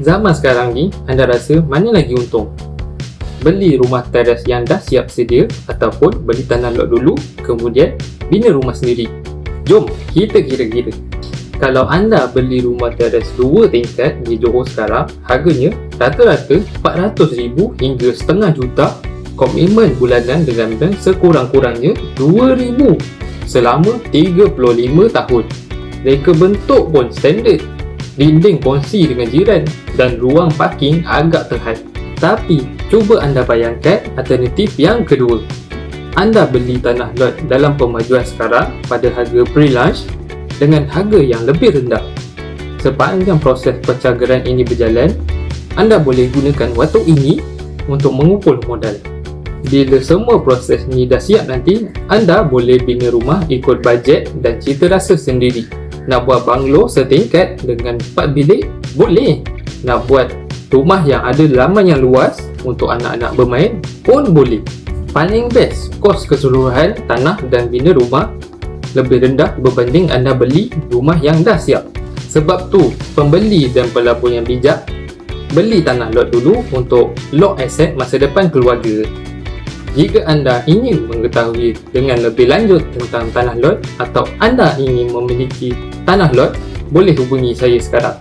Zaman sekarang ni, anda rasa mana lagi untung? Beli rumah teres yang dah siap sedia ataupun beli tanah lot dulu kemudian bina rumah sendiri? Jom kita kira-kira. Kalau anda beli rumah teres 2 tingkat di Johor sekarang, harganya rata-rata RM400,000 hingga setengah juta. Komitmen bulanan dengan bank sekurang-kurangnya RM2,000 selama 35 tahun. Reka bentuk pun standard, dinding kongsi dengan jiran dan ruang parking agak terhad. Tapi cuba anda bayangkan alternatif yang kedua. Anda beli tanah lot dalam pemajuan sekarang pada harga pre-launch dengan harga yang lebih rendah. Sepanjang proses pencagaran ini berjalan, anda boleh gunakan waktu ini untuk mengumpul modal. Bila semua proses ni dah siap nanti, anda boleh bina rumah ikut bajet dan cita rasa sendiri. Nak buat banglo setingkat dengan 4 bilik? Boleh. Nak buat rumah yang ada laman yang luas untuk anak-anak bermain? Pun boleh. Paling best, kos keseluruhan tanah dan bina rumah lebih rendah berbanding anda beli rumah yang dah siap. Sebab tu, pembeli dan pelabur yang bijak, beli tanah lot dulu untuk lock aset masa depan keluarga. Jika anda ingin mengetahui dengan lebih lanjut tentang tanah lot atau anda ingin memiliki tanah lot, boleh hubungi saya sekarang.